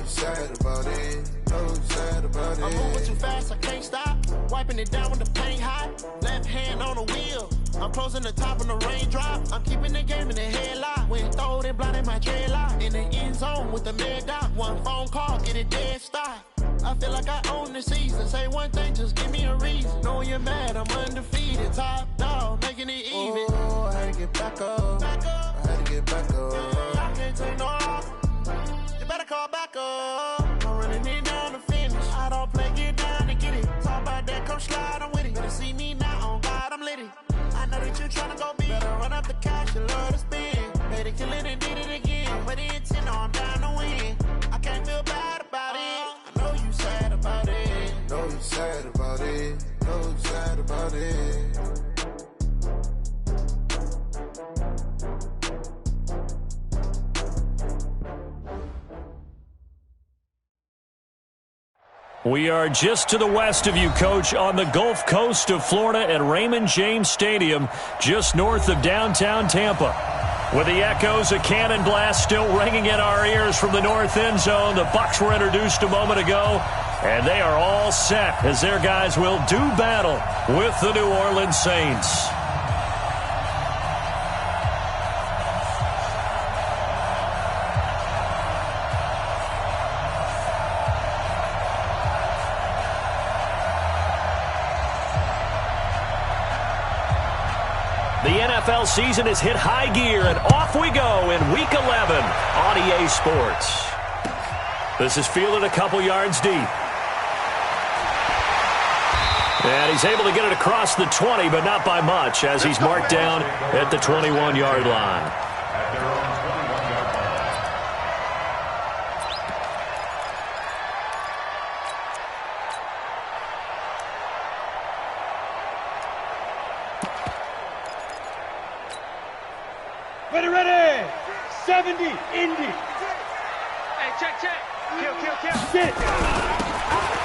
sad about it. No sad about it. I'm moving too fast, I can't stop. Wiping it down when the paint hot. Left hand on the wheel. I'm closing the top on the raindrop. I'm keeping the game in the headlock. When throwed and blinded my dreadlock. In the end zone with the mad dot. One phone call, get it dead stop. I feel like I own the season. Say one thing, just give me a reason. Knowing you're mad, I'm undefeated. Top dog, making it even. Oh, I had to get back up. I had to get back up. I can't take no off. You better call back up. I'm running it down to finish. I don't play, get down to get it. Talk about that, come slide, I'm with it. Better see me now, on God, I'm litty. I know that you're trying to go big. Better run up the cash, you love to spend. Better kill it and did it again. But the intent, no, I'm down to win. I can't feel bad about it. I know you sad about it. No, you sad about it. No, you sad about it. We are just to the west of you, Coach, on the Gulf Coast of Florida at Raymond James Stadium, just north of downtown Tampa. With the echoes of cannon blast still ringing in our ears from the north end zone, the Bucs were introduced a moment ago, and they are all set as their guys will do battle with the New Orleans Saints. The NFL season has hit high gear, and off we go in Week 11 on EA Sports. This is fielded a couple yards deep. And he's able to get it across the 20, but not by much, as he's marked down at the 21-yard line. Ready. 70, Indy. Hey, check. Kill. Sit.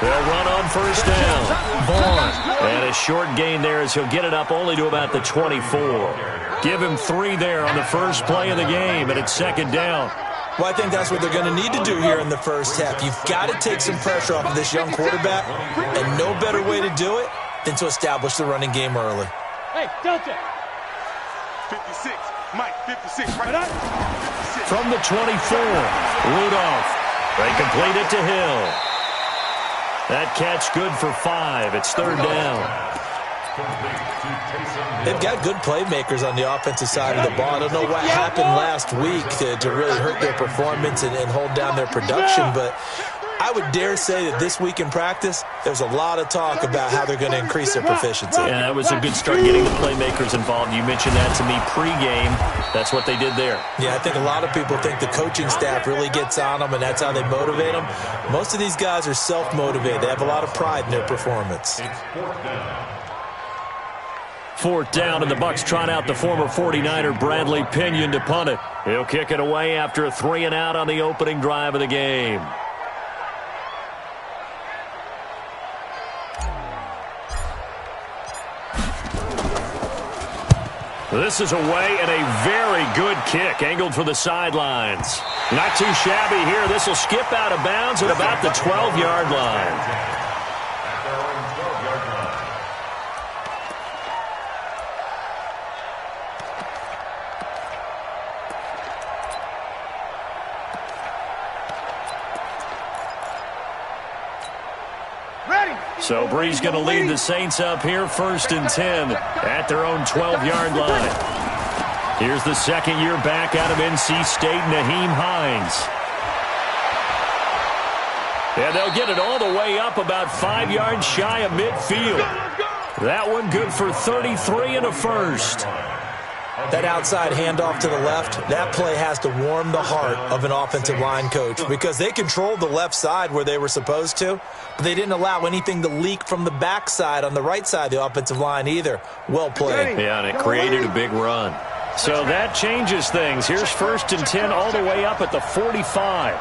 They'll run on first down. Vaughn. And a short gain there as he'll get it up only to about the 24. Give him 3 there on the first play of the game, and it's second down. Well, I think that's what they're going to need to do here in the first half. You've got to take some pressure off of this young quarterback, and no better way to do it than to establish the running game early. Hey, Delta. 56. Mike, 56, right up. From the 24, Rudolph. They complete it to Hill. That catch good for 5. It's third down. They've got good playmakers on the offensive side of the ball. I don't know what happened last week to really hurt their performance and hold down their production, but I would dare say that this week in practice, there's a lot of talk about how they're going to increase their proficiency. Yeah, that was a good start getting the playmakers involved. You mentioned that to me pregame. That's what they did there. Yeah, I think a lot of people think the coaching staff really gets on them, and that's how they motivate them. Most of these guys are self-motivated. They have a lot of pride in their performance. Fourth down, and the Bucs trot out the former 49er Bradley Pinion to punt it. He'll kick it away after a 3-and-out on the opening drive of the game. This is away, and a very good kick, angled for the sidelines. Not too shabby here. This will skip out of bounds at about the 12-yard line. So Bree's going to lead the Saints up here, 1st and 10 at their own 12-yard line. Here's the second-year back out of NC State, Naheem Hines. And they'll get it all the way up about 5 yards shy of midfield. That one good for 33 and a first. That outside handoff to the left, that play has to warm the heart of an offensive line coach because they controlled the left side where they were supposed to, but they didn't allow anything to leak from the backside on the right side of the offensive line either. Well played. Yeah, and it created a big run. So that changes things. Here's 1st and 10 all the way up at the 45.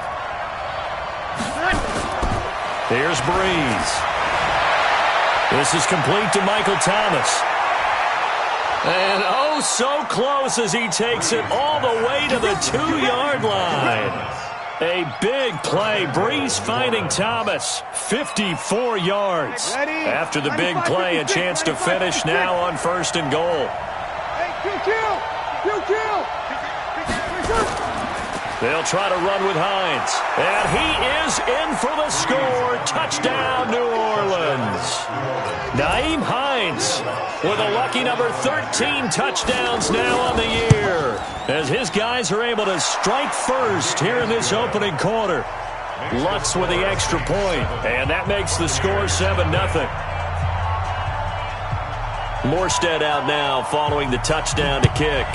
Here's Breeze. This is complete to Michael Thomas. And so close as he takes it all the way to the 2-yard line. A big play. Breeze finding Thomas. 54 yards. After the big play, a chance to finish now on 1st and goal. They'll try to run with Hines. And he is in for the score. Touchdown, New Orleans. Nyheim Hines with a lucky number 13 touchdowns now on the year, as his guys are able to strike first here in this opening quarter. Lutz with the extra point, and that makes the score 7-0. Morstead out now following the touchdown to kick.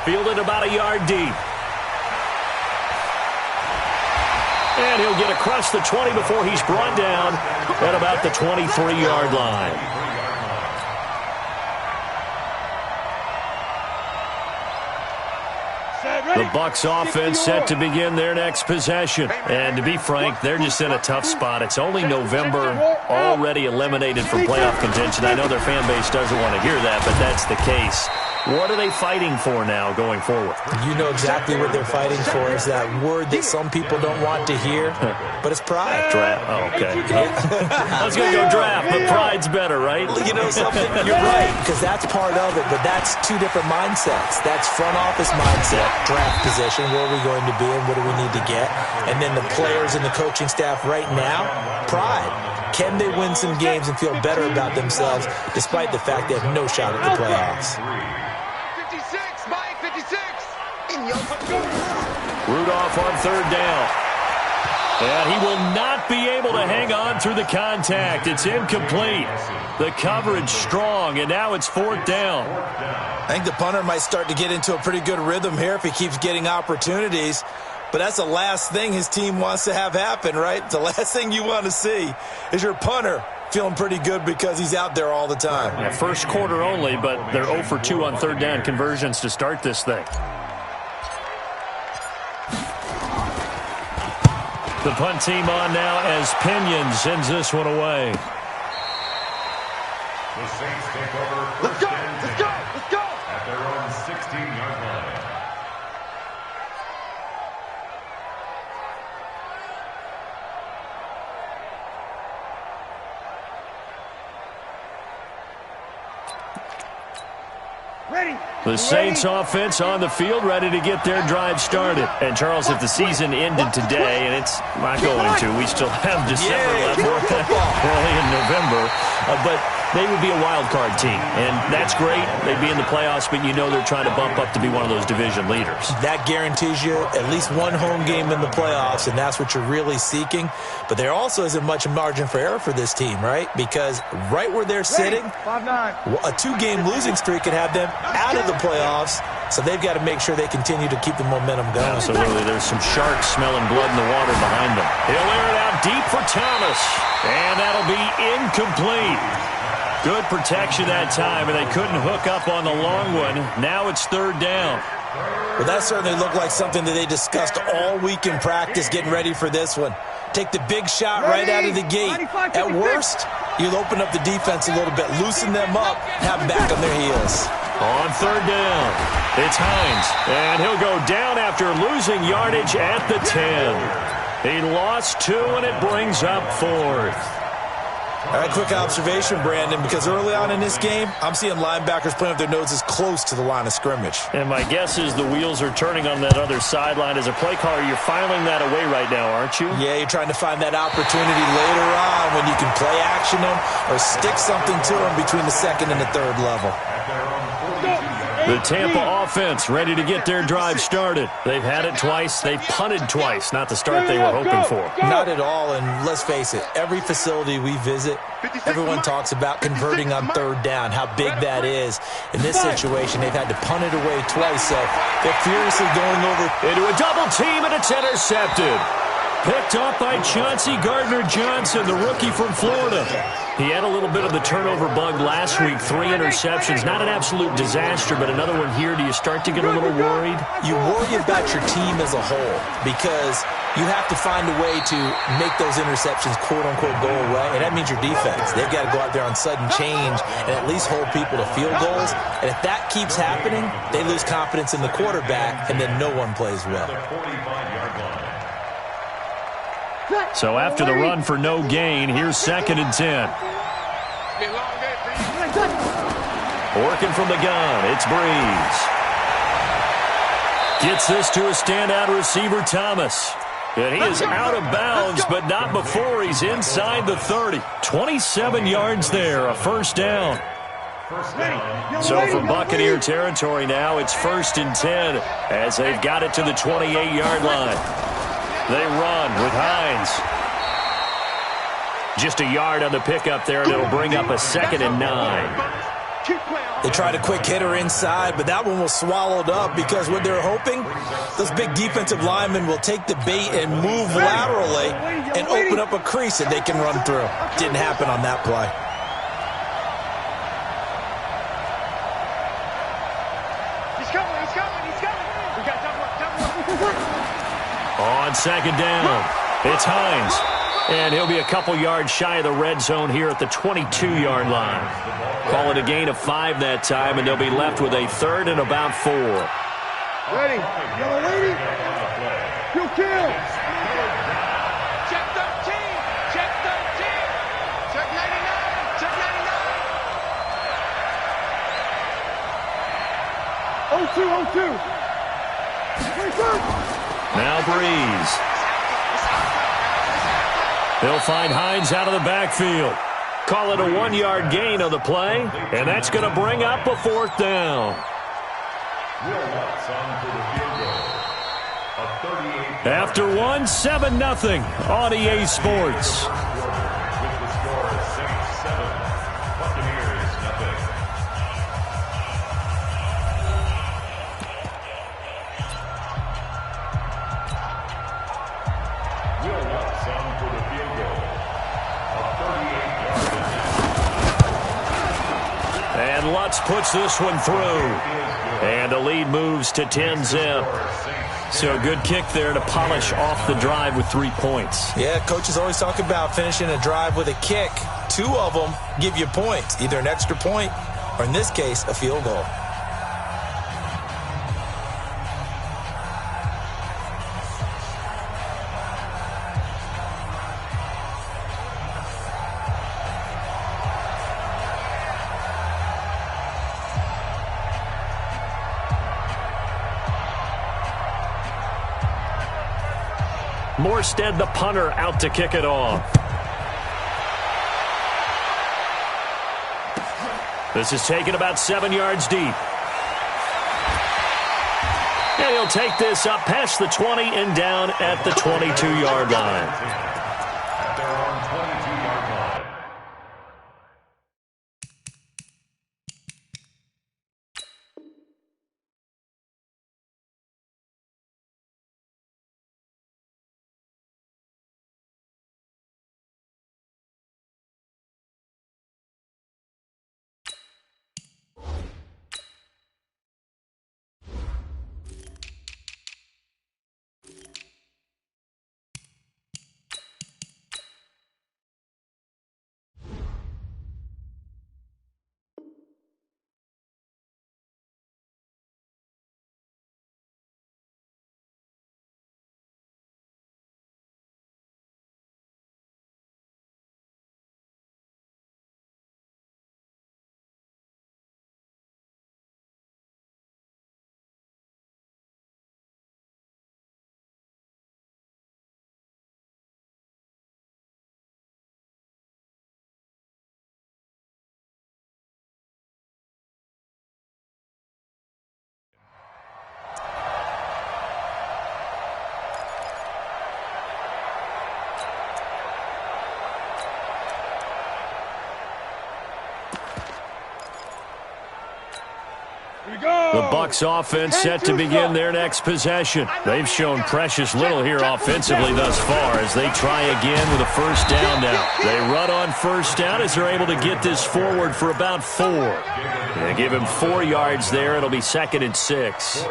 Fielded about a yard deep. And he'll get across the 20 before he's brought down at about the 23-yard line. The Bucs offense set to begin their next possession. And to be frank, they're just in a tough spot. It's only November, already eliminated from playoff contention. I know their fan base doesn't want to hear that, but that's the case. What are they fighting for now going forward? You know exactly what they're fighting for is that word that some people don't want to hear, but it's pride. Draft. Oh, okay. I was going to go draft, but pride's better, right? You know something? You're right, because that's part of it, but that's two different mindsets. That's front office mindset, draft position, where are we going to be and what do we need to get? And then the players and the coaching staff right now, pride. Can they win some games and feel better about themselves despite the fact they have no shot at the playoffs? Rudolph on 3rd down. And he will not be able to hang on through the contact. It's incomplete. The coverage strong, and now it's 4th down. I think the punter might start to get into a pretty good rhythm here if he keeps getting opportunities. But that's the last thing his team wants to have happen, right? The last thing you want to see is your punter feeling pretty good because he's out there all the time. Yeah, first quarter only, but they're 0 for 2 on 3rd down conversions to start this thing. The punt team on now as Pinion sends this one away. The Saints take over. Let's go! Let's go! Let's go! At their own 16-yard line. The Saints offense on the field, ready to get their drive started. And, Charles, if the season ended today, and it's not going to, we still have December left, early in November, but they would be a wild card team. And that's great. They'd be in the playoffs, but you know they're trying to bump up to be one of those division leaders. That guarantees you at least one home game in the playoffs, and that's what you're really seeking. But there also isn't much margin for error for this team, right? Because right where they're sitting, a 2-game losing streak could have them out of the playoffs, so they've got to make sure they continue to keep the momentum going. Absolutely. There's some sharks smelling blood in the water behind them. He'll air it out deep for Thomas, and that'll be incomplete. Good protection that time, and they couldn't hook up on the long one. Now it's 3rd down. Well, that certainly looked like something that they discussed all week in practice getting ready for this one. Take the big shot right out of the gate. At worst, you'll open up the defense a little bit, loosen them up, have them back on their heels. On 3rd down, it's Hines, and he'll go down after losing yardage at the 10. He lost 2, and it brings up 4th. All right, quick observation, Brandon, because early on in this game, I'm seeing linebackers playing with their noses close to the line of scrimmage. And my guess is the wheels are turning on that other sideline. As a play caller, you're filing that away right now, aren't you? Yeah, you're trying to find that opportunity later on when you can play action them or stick something to them between the 2nd and the 3rd level. The Tampa offense ready to get their drive started. They've had it twice. They've punted twice. Not the start they were hoping for. Not at all, and let's face it, every facility we visit, everyone talks about converting on 3rd down, how big that is. In this situation, they've had to punt it away twice, so they're furiously going over. Into a double team, and it's intercepted. Picked off by Chauncey Gardner-Johnson, the rookie from Florida. He had a little bit of the turnover bug last week, 3 interceptions. Not an absolute disaster, but another one here. Do you start to get a little worried? You worry about your team as a whole because you have to find a way to make those interceptions, quote-unquote, go away, and that means your defense. They've got to go out there on sudden change and at least hold people to field goals. And if that keeps happening, they lose confidence in the quarterback, and then no one plays well. So after the run for no gain, here's 2nd and 10. Working from the gun, it's Breeze. Gets this to a standout receiver, Thomas. And he is out of bounds, but not before he's inside the 30. 27 yards there, a first down. So for Buccaneer territory now, it's 1st and 10 as they've got it to the 28-yard line. They run with Hines. Just a yard on the pickup there, and it'll bring up a 2nd and 9. They tried a quick hitter inside, but that one was swallowed up because what they're hoping, those big defensive linemen will take the bait and move laterally and open up a crease that they can run through. Didn't happen on that play. He's coming. We got double up. On 2nd down, it's Hines. And he'll be a couple yards shy of the red zone here at the 22-yard line. Call it a gain of 5 that time, and they'll be left with a 3rd and about 4. Ready. Yellow lady. Kill. Check 13. Check 13. Check 99. Check 99. 02. Now Breeze. They'll find Hines out of the backfield. Call it a 1-yard gain on the play, and that's going to bring up a 4th down. After 1, 7-0 on EA Sports. And Lutz puts this one through. And the lead moves to 10-zip. So a good kick there to polish off the drive with 3 points. Yeah, coaches always talk about finishing a drive with a kick. 2 of them give you points, either an extra point or, in this case, a field goal. Morstead, the punter, out to kick it off. This is taken about 7 yards deep. And he'll take this up past the 20 and down at the 22-yard line. The Bucs offense set to begin their next possession. They've shown precious little here offensively thus far as they try again with a first down now. They run on first down as they're able to get this forward for about 4. They give him 4 yards there. It'll be 2nd and 6.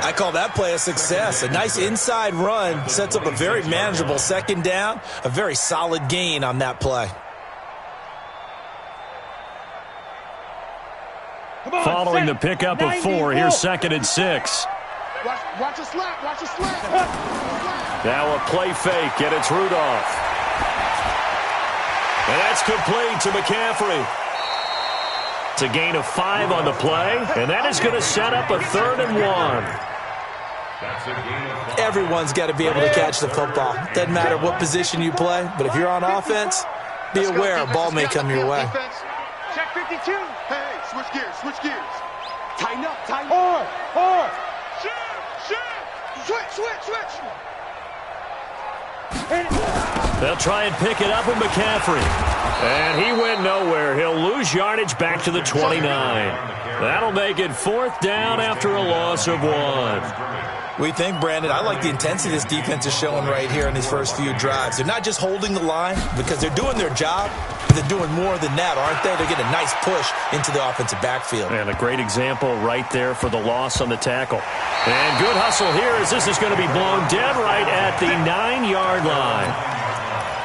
I call that play a success. A nice inside run sets up a very manageable second down. A very solid gain on that play. Following the pickup of 4, here's 2nd and 6. Watch a slap, watch a slap. Now a play fake, and it's Rudolph. And that's complete to McCaffrey. It's a gain of 5 on the play, and that is going to set up a 3rd and 1. Everyone's got to be able to catch the football. Doesn't matter what position you play, but if you're on offense, be aware a ball may come your way. Check 52. Hey, switch gears, switch gears. Tighten up, tighten up. Hard. Switch. They'll try and pick it up with McCaffrey. And he went nowhere. He'll lose yardage back to the 29. That'll make it 4th down after a loss of 1. We think, Brandon, I like the intensity this defense is showing right here in these first few drives. They're not just holding the line because they're doing their job, but they're doing more than that, aren't they? They're getting a nice push into the offensive backfield. And a great example right there for the loss on the tackle. And good hustle here as this is going to be blown dead right at the 9-yard line.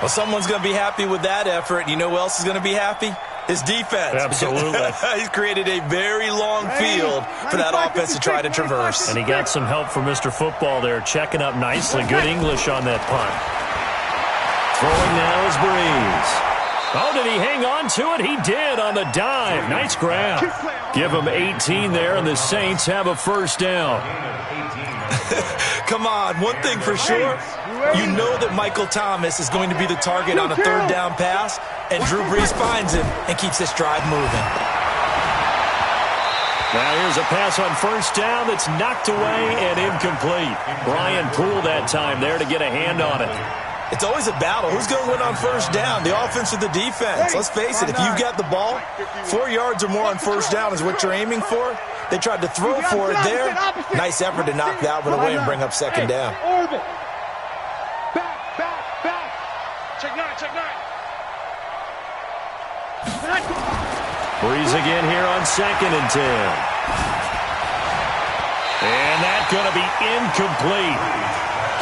Well, someone's going to be happy with that effort. You know who else is going to be happy? His defense. Absolutely. He's created a very long field for that offense to try to traverse. And he got some help from Mr. Football there, checking up nicely. Good English on that punt. Throwing now is Breeze. Oh, did he hang on to it? He did on the dive. Nice grab. Give him 18 there, and the Saints have a first down. Come on, one thing for sure, you know that Michael Thomas is going to be the target on a 3rd down pass, and Drew Brees finds him and keeps this drive moving. Now here's a pass on first down that's knocked away and incomplete. Brian Poole that time there to get a hand on it. It's always a battle. Who's going to win on first down, the offense or the defense? Let's face it, if you've got the ball, 4 yards or more on first down is what you're aiming for. They tried to throw for it there. Nice effort to knock that one away and bring up second down. Back. Check 9. Breeze again here on 2nd and 10. And that's going to be incomplete.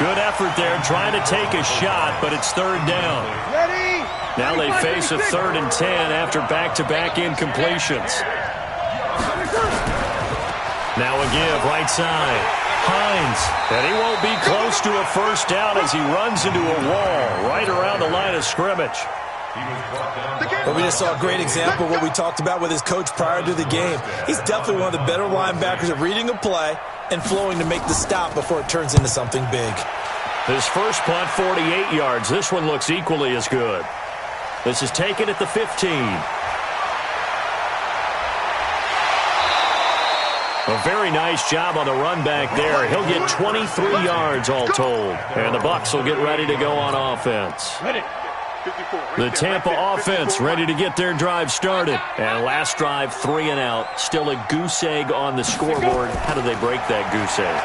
Good effort there, trying to take a shot, but it's 3rd down. Now they face a 3rd and 10 after back-to-back incompletions. Now a give, right side. Hines, and he won't be close to a first down as he runs into a wall right around the line of scrimmage. But we just saw a great example of what we talked about with his coach prior to the game. He's definitely one of the better linebackers at reading a play and flowing to make the stop before it turns into something big. His first punt, 48 yards. This one looks equally as good. This is taken at the 15. A very nice job on the run back there. He'll get 23 yards all told. And the Bucs will get ready to go on offense. The Tampa offense ready to get their drive started. And last drive, 3 and out. Still a goose egg on the scoreboard. How do they break that goose egg?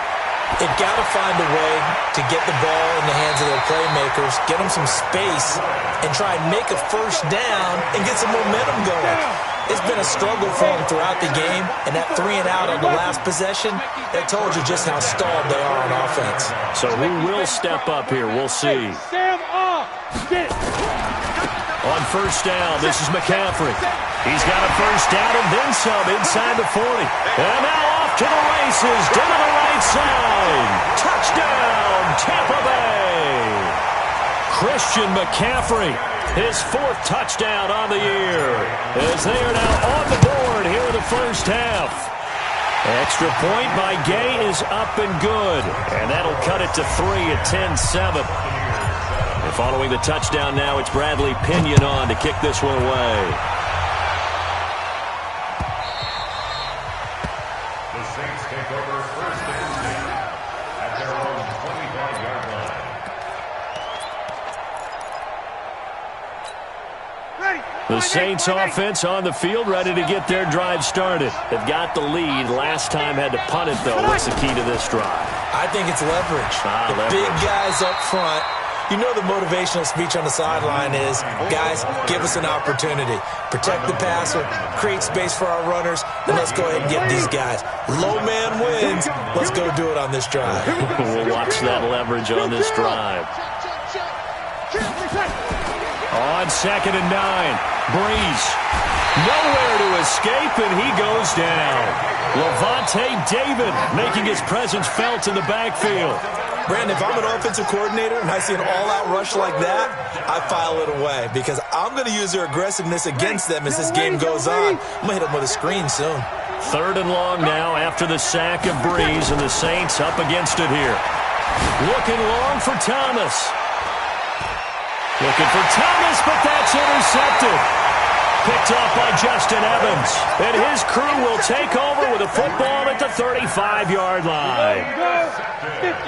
They've got to find a way to get the ball in the hands of their playmakers, get them some space, and try and make a first down and get some momentum going. It's been a struggle for them throughout the game, and that 3 and out on the last possession, that told you just how stalled they are on offense. So who will step up here? We'll see. On first down, this is McCaffrey. He's got a first down and then some inside the 40. And now off to the races, down the right side. Touchdown, Tampa Bay. Christian McCaffrey, his 4th touchdown on the year, as they are now on the board here in the first half. Extra point by Gay is up and good, and that'll cut it to 3 at 10-7. And following the touchdown now, it's Bradley Pinion on to kick this one away. The Saints take over first and 10 at their own 25-yard line. Ready. The Saints offense on the field, ready to get their drive started. They've got the lead. Last time had to punt it, though. What's the key to this drive? I think it's leverage. The big guys up front. You know the motivational speech on the sideline is, guys, give us an opportunity. Protect the passer, create space for our runners, and let's go ahead and get these guys. Low man wins. Let's go do it on this drive. We'll watch that leverage on this drive. On 2nd and 9, Breeze. Nowhere to escape, and he goes down. Levante David making his presence felt in the backfield. Brandon, if I'm an offensive coordinator and I see an all-out rush like that, I file it away because I'm going to use their aggressiveness against them as this game goes on. I'm going to hit them with a screen soon. 3rd and long now after the sack of Breeze, and the Saints up against it here. Looking long for Thomas. Looking for Thomas, but that's intercepted. Picked off by Justin Evans. And his crew will take over with a football at the 35-yard line.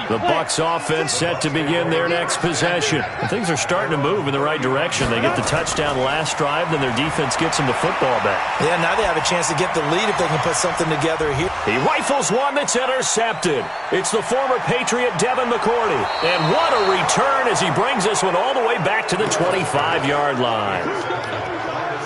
The Bucs offense set to begin their next possession. And things are starting to move in the right direction. They get the touchdown last drive, then their defense gets them the football back. Yeah, now they have a chance to get the lead if they can put something together here. He rifles one that's intercepted. It's the former Patriot Devin McCourty. And what a return as he brings this one all the way back to the 25-yard line.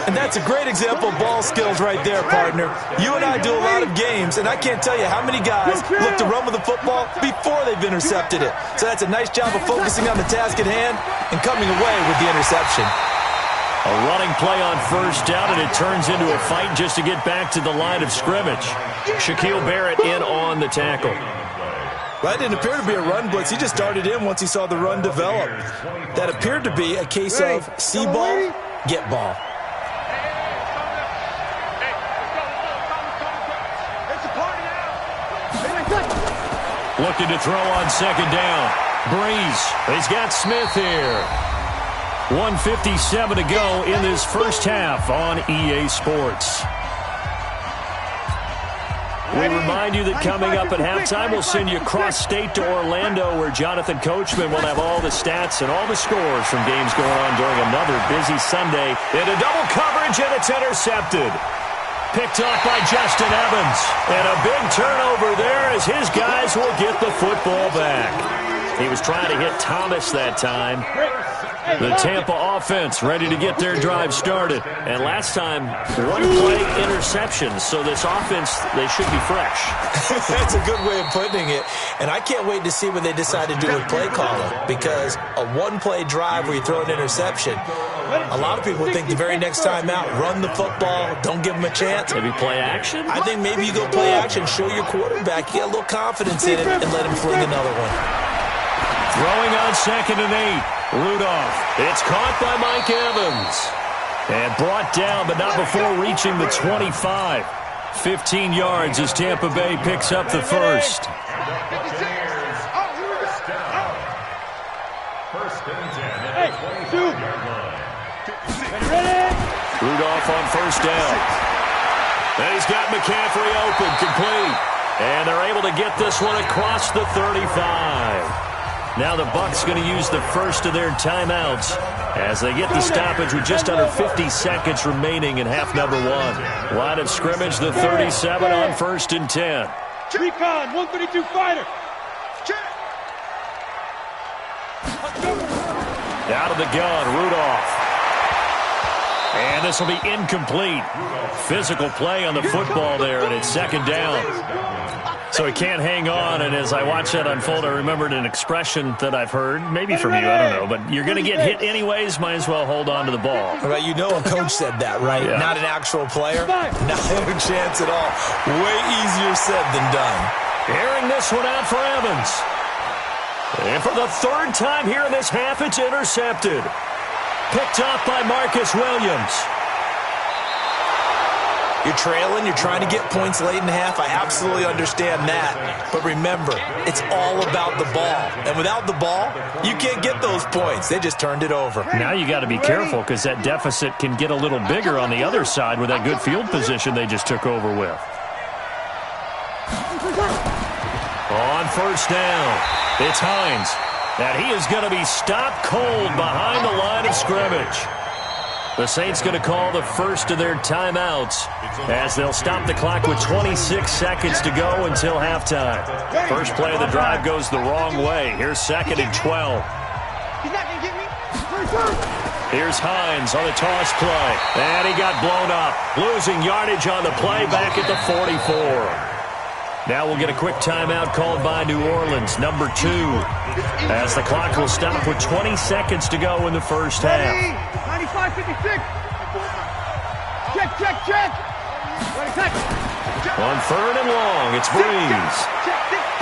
And that's a great example of ball skills right there, partner. You and I do a lot of games, and I can't tell you how many guys look to run with the football before they've intercepted it. So that's a nice job of focusing on the task at hand and coming away with the interception. A running play on 1st down, and it turns into a fight just to get back to the line of scrimmage. Shaquille Barrett in on the tackle. Well, that didn't appear to be a run blitz. He just started in once he saw the run develop. That appeared to be a case of see ball, get ball. Looking to throw on 2nd down. Breeze. He's got Smith here. 1:57 to go in this first half on EA Sports. We remind you that coming up at halftime, we'll send you cross-state to Orlando, where Jonathan Coachman will have all the stats and all the scores from games going on during another busy Sunday. Into double coverage, and it's intercepted. Picked off by Justin Evans. And a big turnover there as his guys will get the football back. He was trying to hit Thomas that time. The Tampa offense ready to get their drive started. And last time, 1 play interceptions. So this offense, they should be fresh. That's a good way of putting it. And I can't wait to see what they decide to do with play calling. Because a 1-play drive where you throw an interception, a lot of people think the very next time out, run the football, don't give them a chance. Maybe play action? I think maybe you go play action, show your quarterback, you get a little confidence in it, and let him fling another one. Throwing on 2nd and 8. Rudolph. It's caught by Mike Evans. And brought down, but not before reaching the 25. 15 yards as Tampa Bay picks up the first. Rudolph on 1st down. And he's got McCaffrey open, complete. And they're able to get this one across the 35. Now the Bucs going to use the first of their timeouts as they get the stoppage with just under 50 seconds remaining in half number 1. Line of scrimmage, the 37 on 1st and 10. Recon, 132 fighter. Out of the gun, Rudolph. And this will be incomplete. Physical play on the football there, and it's 2nd down. So he can't hang on, and as I watch that unfold, I remembered an expression that I've heard, maybe from you, I don't know, but you're going to get hit anyways, might as well hold on to the ball. Right, you know a coach said that, right? Yeah. Not an actual player? Not a chance at all. Way easier said than done. Airing this one out for Evans. And for the 3rd time here in this half, it's intercepted. Picked off by Marcus Williams. You're trailing, you're trying to get points late in the half. I absolutely understand that. But remember, it's all about the ball. And without the ball, you can't get those points. They just turned it over. Now you got to be careful because that deficit can get a little bigger on the other side with that good field position they just took over with. On 1st down, it's Hines. And he is going to be stopped cold behind the line of scrimmage. The Saints going to call the first of their timeouts as they'll stop the clock with 26 seconds to go until halftime. First play of the drive goes the wrong way. Here's 2nd and 12. He's not going to get me. Here's Hines on the toss play. And he got blown up. Losing yardage on the play back at the 44. Now we'll get a quick timeout called by New Orleans, number 2, as the clock will stop with 20 seconds to go in the first half. 95-56. Check. On 3rd and long, it's Breeze.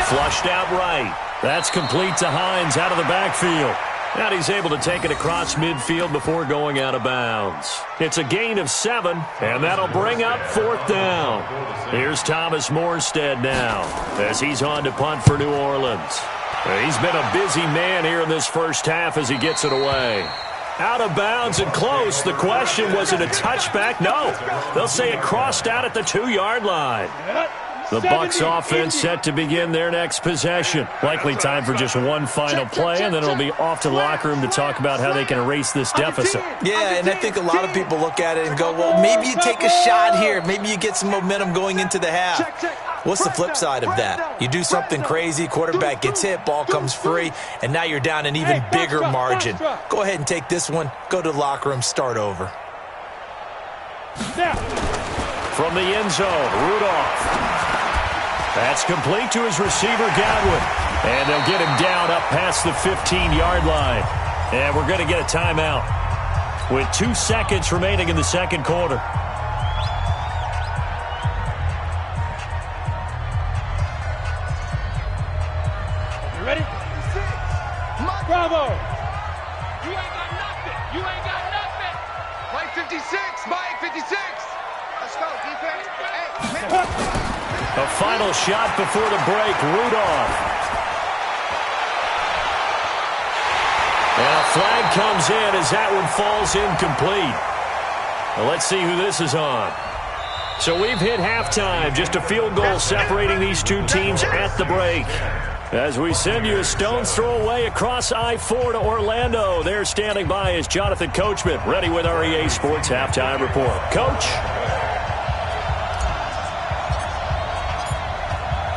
Flushed out right. That's complete to Hines out of the backfield. And he's able to take it across midfield before going out of bounds. It's a gain of 7, and that'll bring up 4th down. Here's Thomas Morstead now as he's on to punt for New Orleans. He's been a busy man here in this first half as he gets it away. Out of bounds and close. The question, was it a touchback? No. They'll say it crossed out at the 2-yard line. The Bucs offense set to begin their next possession. Likely time for just one final play, and then it'll be off to the locker room to talk about how they can erase this deficit. Yeah, and I think a lot of people look at it and go, well, maybe you take a shot here. Maybe you get some momentum going into the half. What's the flip side of that? You do something crazy, quarterback gets hit, ball comes free, and now you're down an even bigger margin. Go ahead and take this one, go to the locker room, start over. From the end zone, Rudolph. That's complete to his receiver, Godwin. And they'll get him down up past the 15-yard line. And we're going to get a timeout with 2 seconds remaining in the second quarter. You ready? Bravo! You ain't got nothing. Mike 56. Mike 56. Let's go, defense. Hey, A final shot before the break, Rudolph. And a flag comes in as that one falls incomplete. Well, let's see who this is on. So we've hit halftime, just a field goal separating these two teams at the break. As we send you a stone's throw away across I-4 to Orlando. There standing by is Jonathan Coachman, ready with our EA Sports Halftime Report. Coach?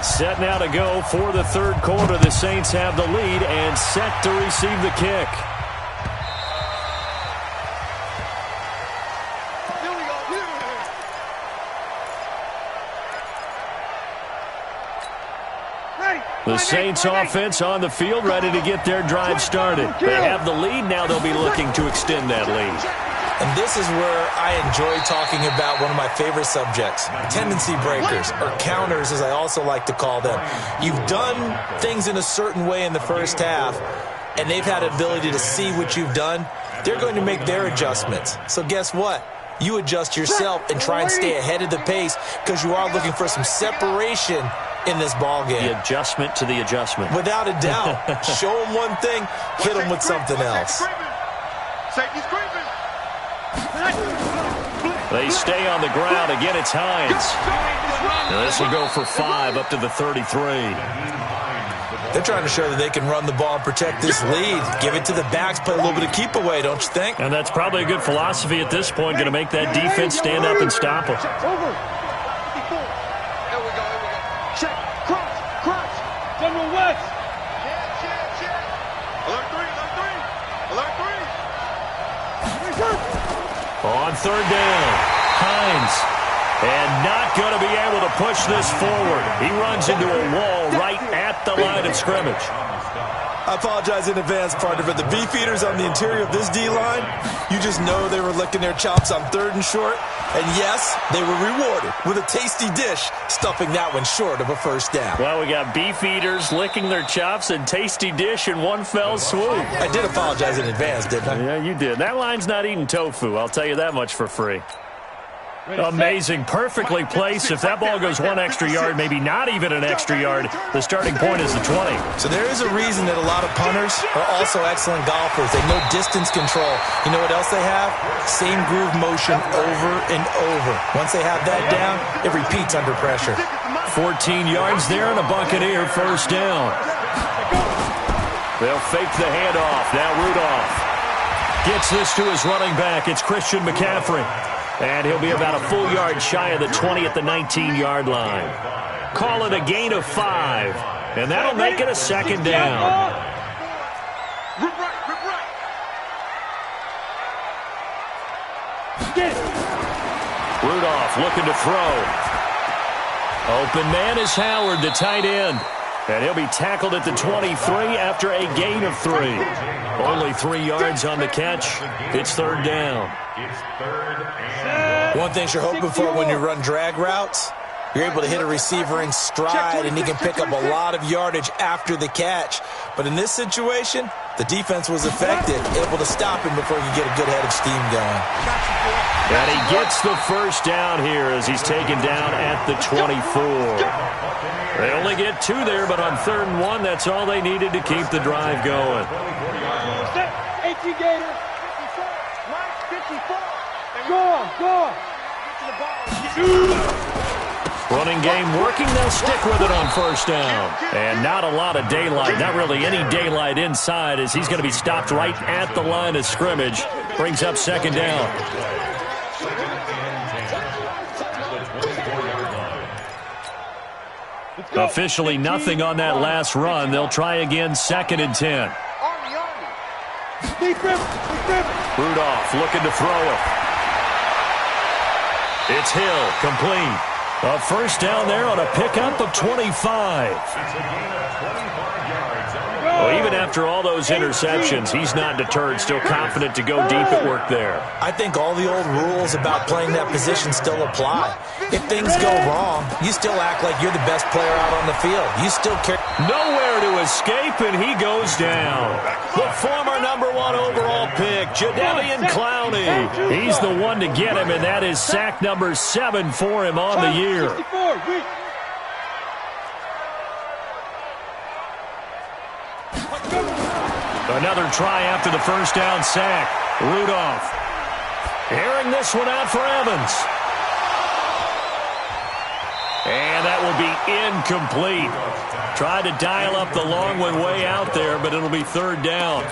Set now to go for the third quarter. The Saints have the lead and set to receive the kick. The Saints offense on the field, ready to get their drive started. They have the lead. Now they'll be looking to extend that lead. And this is where I enjoy talking about one of my favorite subjects, tendency breakers, or counters as I also like to call them. You've done things in a certain way in the first half, and they've had the ability to see what you've done. They're going to make their adjustments. So guess what? You adjust yourself and try and stay ahead of the pace because you are looking for some separation in this ball game. The adjustment to the adjustment. Without a doubt. Show them one thing, hit them with something else. Safety's creeping. They stay on the ground. Again, it's Hines. Now this will go for 5 up to the 33. They're trying to show that they can run the ball and protect this lead. Give it to the backs, play a little bit of keep away, don't you think? And that's probably a good philosophy at this point, going to make that defense stand up and stop them. Over. Here we go. Check. Cross. General West. Check. Alert 3. On third down, Hines. And not going to be able to push this forward. He runs into a wall right at the line of scrimmage. I apologize in advance, partner, but the beefeaters on the interior of this D-line, you just know they were licking their chops on 3rd and short. And yes, they were rewarded with a tasty dish, stuffing that one short of a first down. Well, we got beefeaters licking their chops and tasty dish in one fell swoop. I did apologize in advance, didn't I? Yeah, you did. That line's not eating tofu, I'll tell you that much for free. Amazing. Perfectly placed. If that ball goes 1 extra yard, maybe not even an extra yard, the starting point is the 20. So there is a reason that a lot of punters are also excellent golfers. They know distance control. You know what else they have? Same groove motion over and over. Once they have that down, it repeats under pressure. 14 yards there and a Buccaneer first down. They'll fake the handoff. Now Rudolph. Gets this to his running back. It's Christian McCaffrey. And he'll be about a full yard shy of the 20 at the 19-yard line. Call it a gain of 5. And that'll make it a second down. Rudolph looking to throw. Open man is Howard, the tight end. And he'll be tackled at the 23 after a gain of 3. Only 3 yards on the catch. It's third down. One thing you're hoping for when you run drag routes, you're able to hit a receiver in stride, and he can pick up a lot of yardage after the catch. But in this situation, the defense was effective, able to stop him before he could get a good head of steam going. And he gets the first down here as he's taken down at the 24. They only get 2 there, but on 3rd and 1, that's all they needed to keep the drive going. 18 Gator. 54. Go on. Running game working. They'll stick with it on first down. And not a lot of daylight. Not really any daylight inside as he's going to be stopped right at the line of scrimmage. Brings up second down. Officially nothing on that last run. They'll try again, 2nd and 10. Rudolph looking to throw it. It's Hill, complete. A first down there on a pickup of 25. Well, even after all those interceptions, he's not deterred, still confident to go deep at work there. I think all the old rules about playing that position still apply. If things go wrong, you still act like you're the best player out on the field. You still care. Nowhere to escape, and he goes down. The former number 1 overall pick, Jadeveon Clowney. He's the one to get him, and that is sack number 7 for him on the year. Another try after the first down sack. Rudolph airing this one out for Evans. And that will be incomplete. Tried to dial up the long one way out there, but it'll be 3rd down.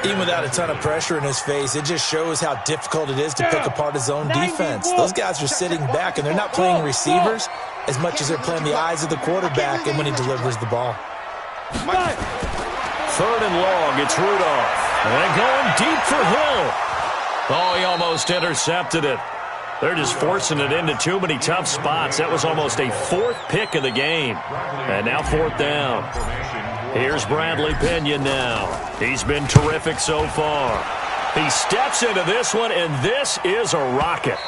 Even without a ton of pressure in his face, it just shows how difficult it is to pick apart his own defense. Those guys are sitting back, and they're not playing receivers as much as they're playing the eyes of the quarterback and when he delivers the ball. 3rd and long, it's Rudolph. And going deep for Hill. Oh, he almost intercepted it. They're just forcing it into too many tough spots. That was almost a 4th pick of the game. And now 4th down. Here's Bradley Pena now. He's been terrific so far. He steps into this one, and this is a rocket.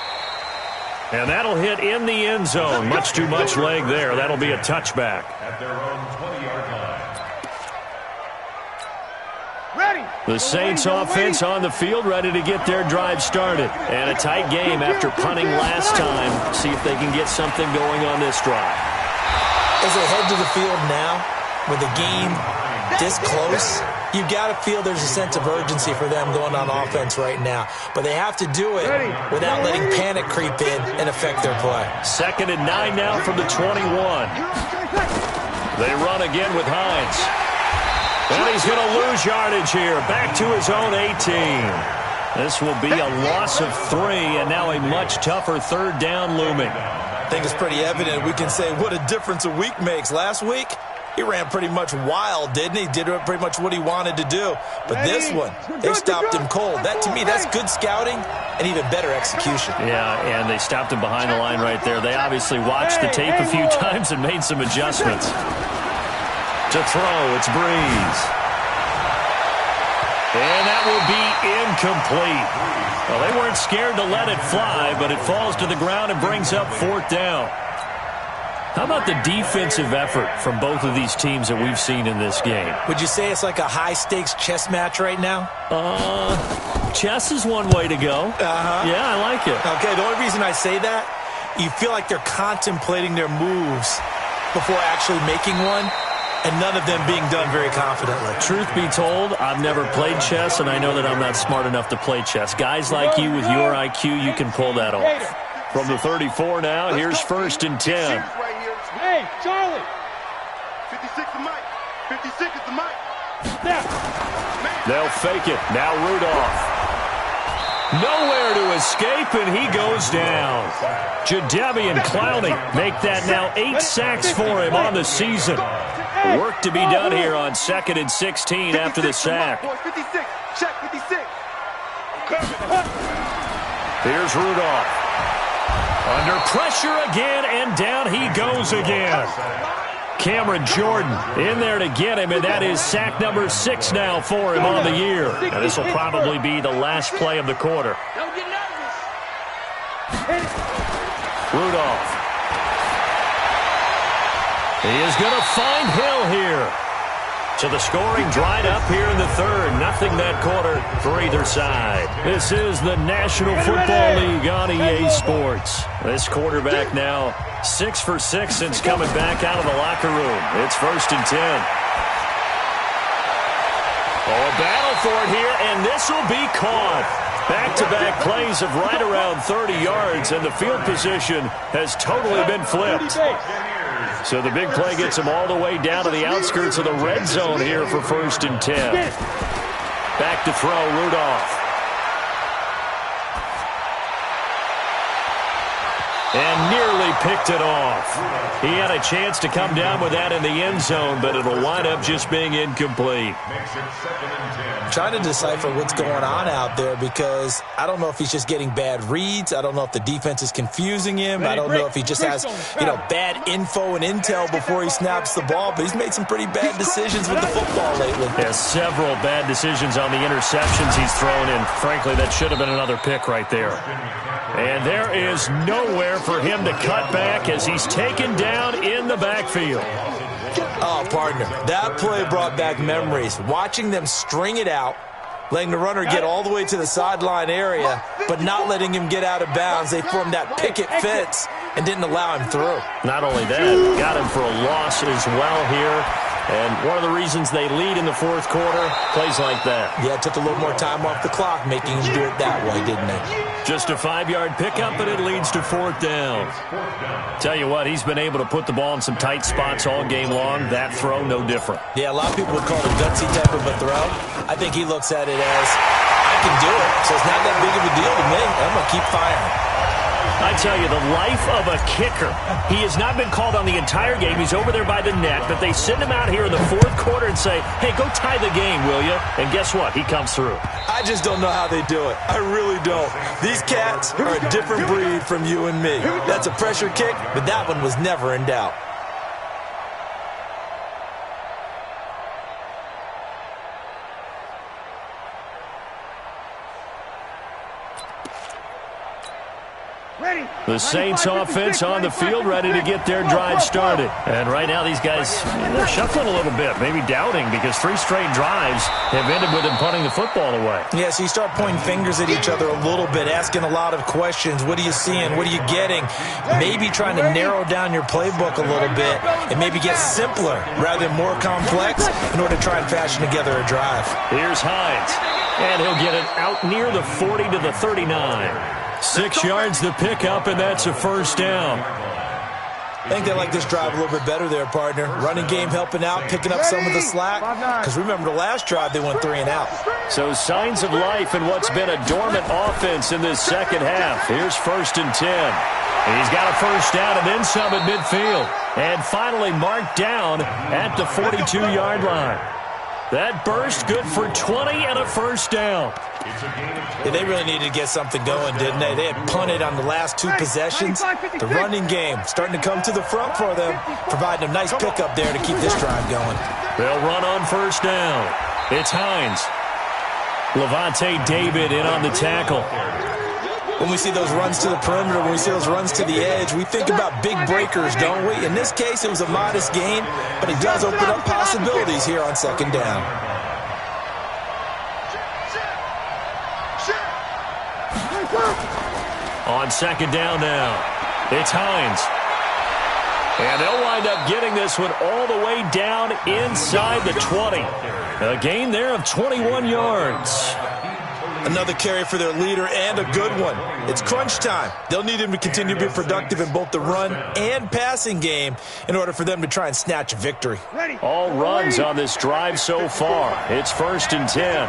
And that'll hit in the end zone. Much too much leg there. That'll be a touchback. At their own 20-yard line. The Saints offense on the field, ready to get their drive started. And a tight game after punting last time. See if they can get something going on this drive. As they head to the field now, with the game this close, you've got to feel there's a sense of urgency for them going on offense right now. But they have to do it without letting panic creep in and affect their play. 2nd and 9 now from the 21. They run again with Hines. And he's going to lose yardage here. Back to his own 18. This will be a loss of 3, and now a much tougher 3rd down looming. I think it's pretty evident. We can say what a difference a week makes. Last week, he ran pretty much wild, didn't he? Did pretty much what he wanted to do. But this one, they stopped him cold. That, to me, that's good scouting and even better execution. Yeah, and they stopped him behind the line right there. They obviously watched the tape a few times and made some adjustments. To throw, it's Breeze. And that will be incomplete. Well, they weren't scared to let it fly, but it falls to the ground and brings up 4th down. How about the defensive effort from both of these teams that we've seen in this game? Would you say it's like a high-stakes chess match right now? Chess is one way to go. Yeah, I like it. Okay, the only reason I say that, you feel like they're contemplating their moves before actually making one, and none of them being done very confidently. Truth be told, I've never played chess, and I know that I'm not smart enough to play chess. Guys like you with your IQ, you can pull that off. From the 34 now, here's 1st and 10. Hey, Charlie! 56 is Mike. 56 is the Mike. They'll fake it. Now Rudolph. Nowhere to escape, and he goes down. Jadeveon Clowney make that now 8 sacks for him on the season. Work to be done here on 2nd and 16 after the sack. 56. Check 56. Here's Rudolph. Under pressure again, and down he goes again. Cameron Jordan in there to get him, and that is sack number 6 now for him on the year. And this will probably be the last play of the quarter. Don't get nervous. Rudolph. He is going to find Hill here. So the scoring dried up here in the third. Nothing that quarter for either side. This is the National Football League on EA Sports. This quarterback now 6 for 6 since coming back out of the locker room. It's 1st and 10. Oh, a battle for it here, and this will be caught. Back-to-back plays of right around 30 yards, and the field position has totally been flipped. So the big play gets him all the way down to the outskirts of the red zone here for 1st and 10. Back to throw, Rudolph. And nearly picked it off. He had a chance to come down with that in the end zone, but it'll wind up just being incomplete. Trying to decipher what's going on out there because I don't know if he's just getting bad reads. I don't know if the defense is confusing him. I don't know if he just has, bad info and intel before he snaps the ball, but he's made some pretty bad decisions with the football lately. Yeah, several bad decisions on the interceptions he's thrown in. Frankly, that should have been another pick right there. And there is nowhere for him to cut back as he's taken down in the backfield. Oh, partner, that play brought back memories. Watching them string it out, letting the runner get all the way to the sideline area, but not letting him get out of bounds. They formed that picket fence and didn't allow him through. Not only that, got him for a loss as well here. And one of the reasons they lead in the fourth quarter, plays like that. Yeah, it took a little more time off the clock, making him do it that way, didn't it? Just a 5-yard pickup, and it leads to 4th down. Tell you what, he's been able to put the ball in some tight spots all game long. That throw, no different. Yeah, a lot of people would call it a gutsy type of a throw. I think he looks at it as, I can do it, so it's not that big of a deal to me. I'm going to keep firing. I tell you, the life of a kicker. He has not been called on the entire game. He's over there by the net, but they send him out here in the fourth quarter and say, hey, go tie the game, will you? And guess what? He comes through. I just don't know how they do it. I really don't. These cats are a different breed from you and me. That's a pressure kick, but that one was never in doubt. The Saints offense on the field, ready to get their drive started. And right now these guys, they're shuffling a little bit, maybe doubting, because 3 straight drives have ended with them punting the football away. Yeah, so you start pointing fingers at each other a little bit, asking a lot of questions. What are you seeing? What are you getting? Maybe trying to narrow down your playbook a little bit and maybe get simpler rather than more complex in order to try and fashion together a drive. Here's Hines, and he'll get it out near the 40 to the 39. 6 yards the pickup, and that's a 1st down. I think they like this drive a little bit better there, partner. Running game helping out, picking up some of the slack. Because remember, the last drive, they went 3 and out. So signs of life in what's been a dormant offense in this second half. Here's 1st and 10. He's got a 1st down and then some at midfield. And finally marked down at the 42-yard line. That burst good for 20 and a 1st down. Yeah, they really needed to get something going, didn't they? They had punted on the last 2 possessions. The running game starting to come to the front for them, providing a nice pickup there to keep this drive going. They'll run on 1st down. It's Hines. Levante David in on the tackle. When we see those runs to the perimeter, when we see those runs to the edge, we think about big breakers, don't we? In this case, it was a modest gain, but it does open up possibilities here on 2nd down. On 2nd down now, it's Hines. And they'll wind up getting this one all the way down inside the 20. A gain there of 21 yards. Another carry for their leader and a good one. It's crunch time. They'll need him to continue to be productive in both the run and passing game in order for them to try and snatch a victory. All runs on this drive so far. It's 1st and 10.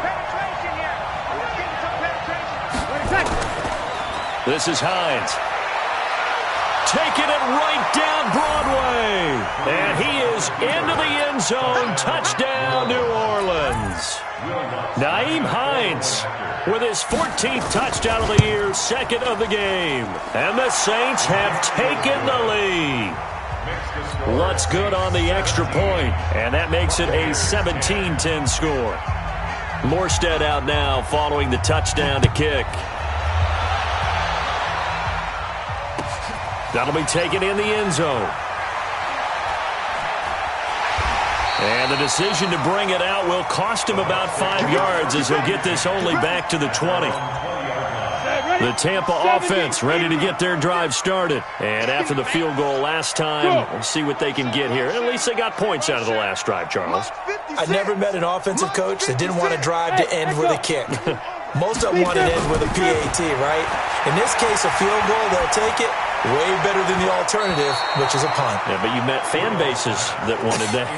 This is Hines. Taking it right down Broadway. And he is into the end zone. Touchdown, New Orleans. Nyheim Hines with his 14th touchdown of the year, second of the game. And the Saints have taken the lead. What's good on the extra point? And that makes it a 17-10 score. Morstead out now following the touchdown to kick. That'll be taken in the end zone. And the decision to bring it out will cost him about 5 yards as he'll get this only back to the 20. The Tampa offense ready to get their drive started. And after the field goal last time, we'll see what they can get here. At least they got points out of the last drive, Charles. I never met an offensive coach that didn't want to drive to end with a kick. Most of them want to end with a PAT, right? In this case, a field goal, they'll take it. Way better than the alternative, which is a punt. Yeah, but you met fan bases that wanted that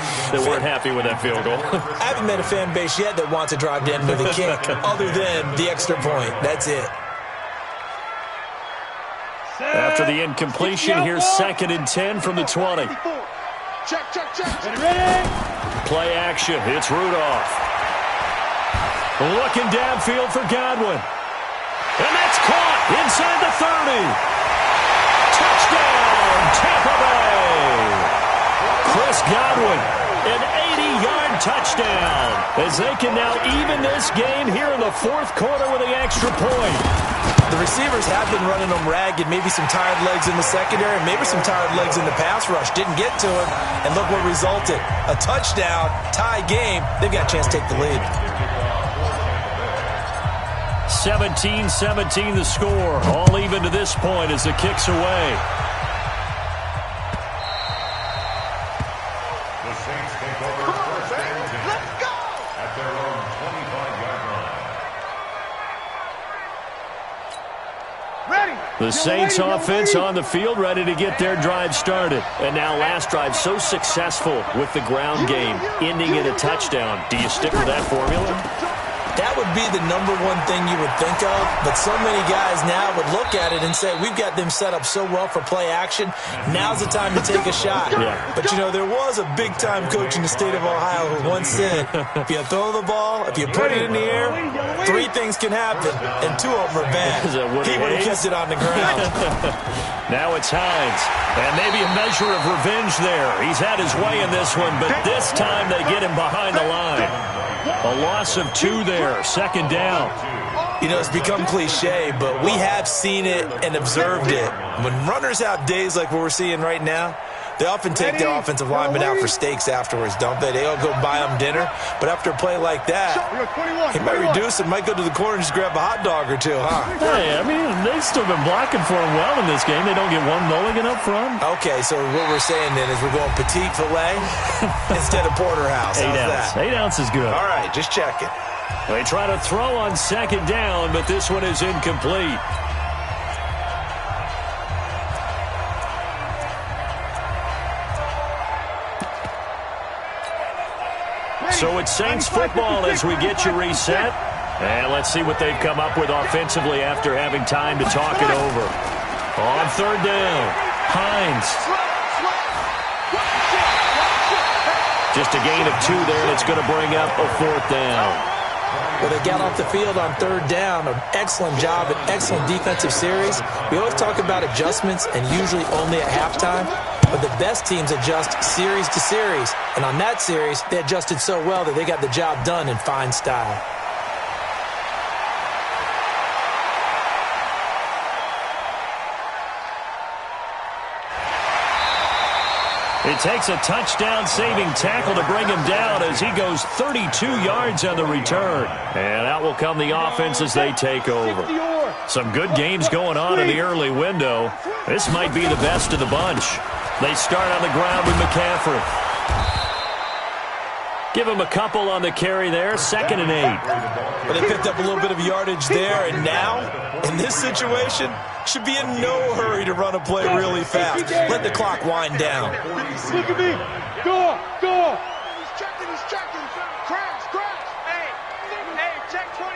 weren't happy with that field goal. I haven't met a fan base yet that wants to drive to end with a kick, other than the extra point. That's it. After the incompletion, here's 2nd and 10 from the 20. Check. Play action. It's Rudolph. Looking downfield for Godwin. And that's caught inside the 30. Touchdown, Tampa Bay. Chris Godwin, an 80-yard touchdown, as they can now even this game here in the 4th quarter with the extra point. The receivers have been running them ragged, maybe some tired legs in the secondary, maybe some tired legs in the pass rush. Didn't get to him, and look what resulted. A touchdown, tie game. They've got a chance to take the lead. 17-17 the score. All even to this point as the kick's away. The Saints take over first and 10 at their own 25-yard line. Ready. The Saints offense on the field ready to get their drive started. And now last drive so successful with the ground game, ending in a touchdown. Do you stick with that formula? That would be the number one thing you would think of, but so many guys now would look at it and say, we've got them set up so well for play action, now's the time to take a shot. Yeah. But, you know, there was a big-time coach in the state of Ohio who once said, if you throw the ball, if you put it in the air, 3 things can happen, and 2 of them are bad. He would have kept it on the ground. Now it's Hines, and maybe a measure of revenge there. He's had his way in this one, but this time they get him behind the line. A loss of 2 there, 2nd down. You know, it's become cliche, but we have seen it and observed it. When runners have days like what we're seeing right now, they often take their offensive linemen out for steaks afterwards, don't they? They all go buy them dinner. But after a play like that, he might reduce it, might go to the corner and just grab a hot dog or 2, huh? Hey, I mean, they've still been blocking for him well in this game. They don't get one mulligan up front. Okay, so what we're saying then is we're going petite filet instead of porterhouse. 8 How's ounce. that? 8 ounce is good. All right, just checking. They try to throw on 2nd down, but this one is incomplete. So it's Saints football as we get you reset. And let's see what they've come up with offensively after having time to talk it over. On 3rd down, Hines. Just a gain of 2 there, and it's going to bring up a 4th down. Well, they got off the field on 3rd down. An excellent job, an excellent defensive series. We always talk about adjustments, and usually only at halftime. But the best teams adjust series to series. And on that series, they adjusted so well that they got the job done in fine style. It takes a touchdown-saving tackle to bring him down as he goes 32 yards on the return. And out will come the offense as they take over. Some good games going on in the early window. This might be the best of the bunch. They start on the ground with McCaffrey. Give him a couple on the carry there, 2nd and 8. But they picked up a little bit of yardage there, and now, in this situation, should be in no hurry to run a play really fast. Let the clock wind down. Look at me. Go. He's checking. Crash. Hey, check 24.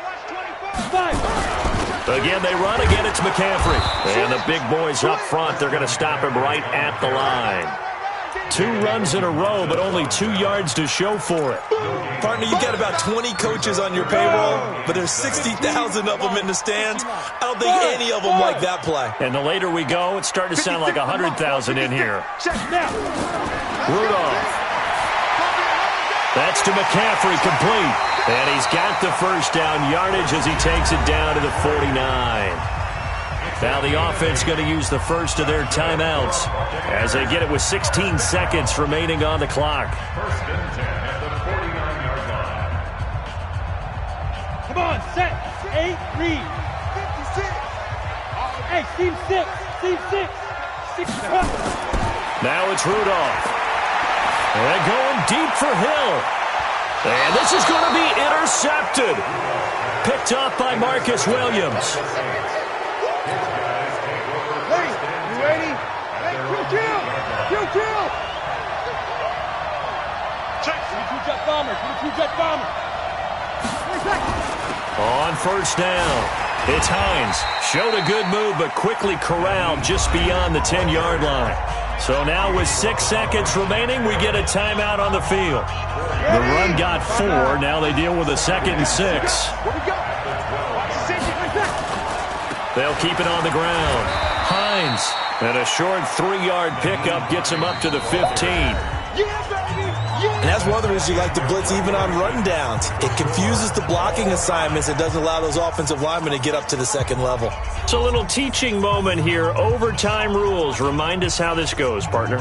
Watch 24. 5. Again, they run. Again, it's McCaffrey. And the big boys up front, they're going to stop him right at the line. 2 runs in a row, but only 2 yards to show for it. Partner, you got about 20 coaches on your payroll, but there's 60,000 of them in the stands. I don't think any of them like that play. And the later we go, it's starting to sound like 100,000 in here. Rudolph. That's to McCaffrey, complete. And he's got the first down yardage as he takes it down to the 49. Now the offense going to use the first of their timeouts as they get it with 16 seconds remaining on the clock. First and 10 at the 49-yard line. Come on, set. 8, read. 56. Hey, team 6. Team 6. 6. Now it's Rudolph. And going deep for Hill. And this is going to be intercepted. Picked up by Marcus Williams. Kill! Two-jet bomber. On first down, it's Hines. Showed a good move, but quickly corralled just beyond the 10-yard line. So now with 6 seconds remaining, we get a timeout on the field. The run got 4. Now they deal with a 2nd and 6. They'll keep it on the ground. Hines. And a short 3-yard pickup gets him up to the 15. And that's one of the reasons you like to blitz even on rundowns. It confuses the blocking assignments. It doesn't allow those offensive linemen to get up to the second level. It's a little teaching moment here. Overtime rules. Remind us how this goes, partner.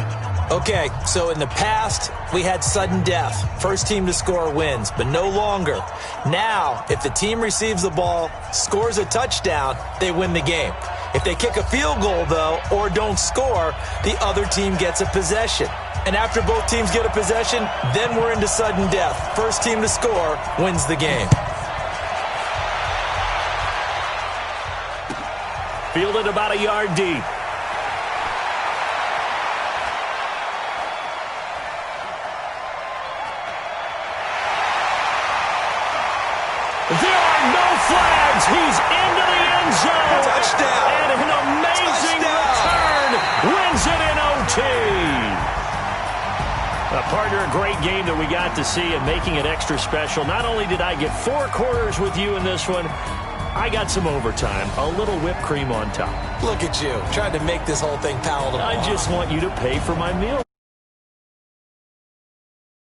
Okay, so in the past, we had sudden death. First team to score wins, but no longer. Now, if the team receives the ball, scores a touchdown, they win the game. If they kick a field goal, though, or don't score, the other team gets a possession. And after both teams get a possession, then we're into sudden death. First team to score wins the game. Fielded about a yard deep. There are no flags. He's into the end zone. Touchdown. And an amazing return wins it in OT. Partner, a great game that we got to see and making it extra special. Not only did I get 4 quarters with you in this one, I got some overtime, a little whipped cream on top. Look at you, trying to make this whole thing palatable. I just want you to pay for my meal.